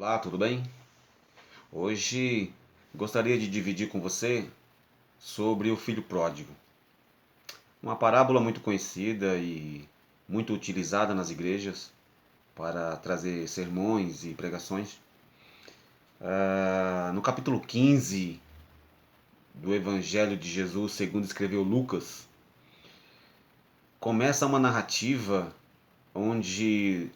Olá, tudo bem? Hoje gostaria de dividir com você sobre o filho pródigo. Uma parábola muito conhecida e muito utilizada nas igrejas para trazer sermões e pregações. No capítulo 15 do Evangelho de Jesus, segundo escreveu Lucas, começa uma narrativa onde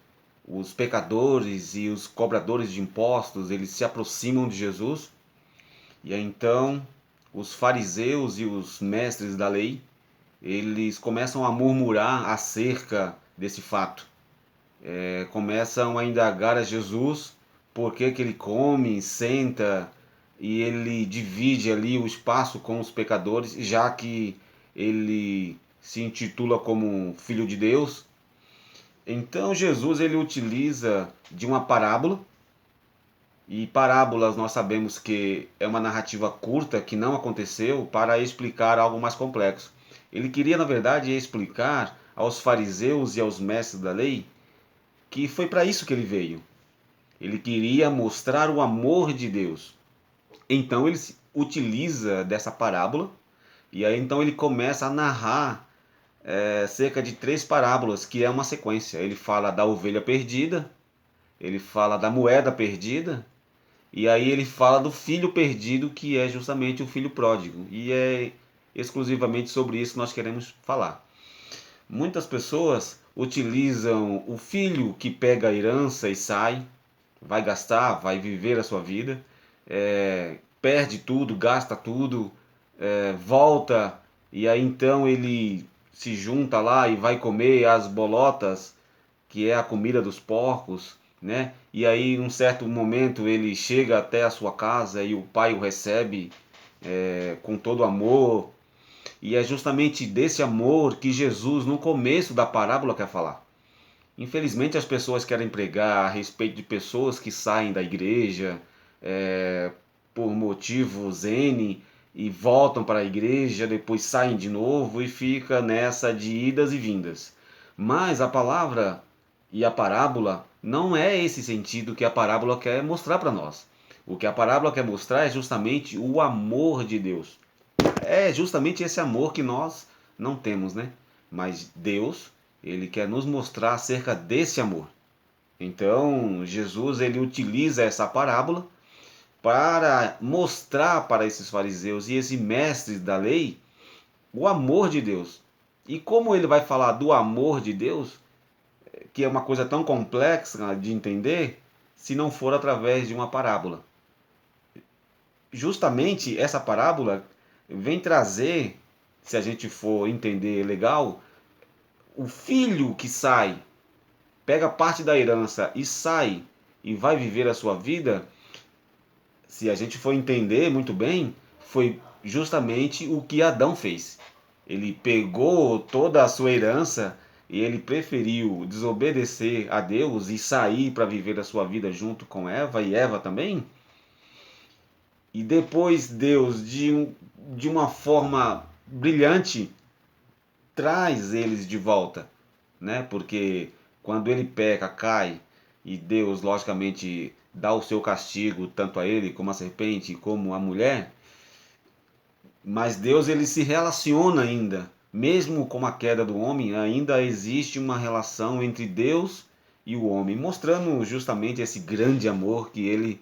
os pecadores e os cobradores de impostos eles se aproximam de Jesus. E aí, então, os fariseus e os mestres da lei, eles começam a murmurar acerca desse fato. Começam a indagar a Jesus por que ele come, senta e ele divide ali o espaço com os pecadores, já que ele se intitula como filho de Deus. Então Jesus ele utiliza de uma parábola. E parábolas nós sabemos que é uma narrativa curta que não aconteceu para explicar algo mais complexo. Ele queria, na verdade, explicar aos fariseus e aos mestres da lei que foi para isso que ele veio. Ele queria mostrar o amor de Deus. Então ele utiliza dessa parábola e aí então ele começa a narrar cerca de 3 parábolas, que é uma sequência. Ele fala da ovelha perdida, ele fala da moeda perdida. E aí ele fala do filho perdido, que é justamente o filho pródigo. E é exclusivamente sobre isso que nós queremos falar. Muitas pessoas utilizam o filho que pega a herança e sai, vai gastar, vai viver a sua vida, perde tudo, gasta tudo, volta e aí então ele se junta lá e vai comer as bolotas, que é a comida dos porcos, né? E aí, num certo momento, ele chega até a sua casa e o pai o recebe com todo amor. E é justamente desse amor que Jesus, no começo da parábola, quer falar. Infelizmente, as pessoas querem pregar a respeito de pessoas que saem da igreja por motivos N e voltam para a igreja, depois saem de novo e fica nessa de idas e vindas. Mas a palavra e a parábola não é esse sentido que a parábola quer mostrar para nós. O que a parábola quer mostrar é justamente o amor de Deus. É justamente esse amor que nós não temos, né? Mas Deus, ele quer nos mostrar acerca desse amor. Então, Jesus ele utiliza essa parábola para mostrar para esses fariseus e esses mestres da lei o amor de Deus. E como ele vai falar do amor de Deus, que é uma coisa tão complexa de entender, se não for através de uma parábola? Justamente essa parábola vem trazer, se a gente for entender legal, o filho que sai, pega parte da herança e sai e vai viver a sua vida, se a gente for entender muito bem, foi justamente o que Adão fez. Ele pegou toda a sua herança e ele preferiu desobedecer a Deus e sair para viver a sua vida junto com Eva e Eva também. E depois Deus, de uma forma brilhante, traz eles de volta, né? Porque quando ele peca, cai, e Deus, logicamente, dá o seu castigo, tanto a ele, como a serpente, como a mulher, mas Deus ele se relaciona ainda. Mesmo com a queda do homem, ainda existe uma relação entre Deus e o homem, mostrando justamente esse grande amor que ele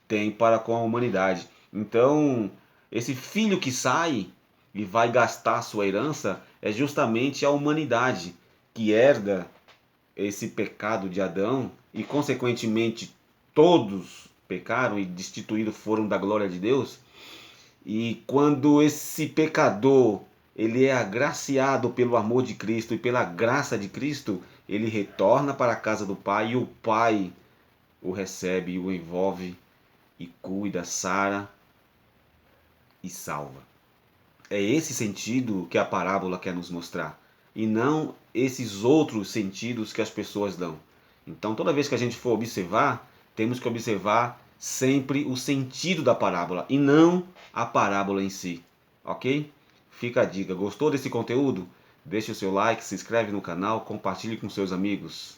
tem para com a humanidade. Então, esse filho que sai e vai gastar sua herança é justamente a humanidade que herda esse pecado de Adão e, consequentemente, todos pecaram e destituídos foram da glória de Deus. E quando esse pecador ele é agraciado pelo amor de Cristo e pela graça de Cristo, ele retorna para a casa do Pai e o Pai o recebe, o envolve e cuida, sara e salva. É esse sentido que a parábola quer nos mostrar e não esses outros sentidos que as pessoas dão. Então, toda vez que a gente for observar, temos que observar sempre o sentido da parábola e não a parábola em si, ok? Fica a dica. Gostou desse conteúdo? Deixe o seu like, se inscreve no canal, compartilhe com seus amigos.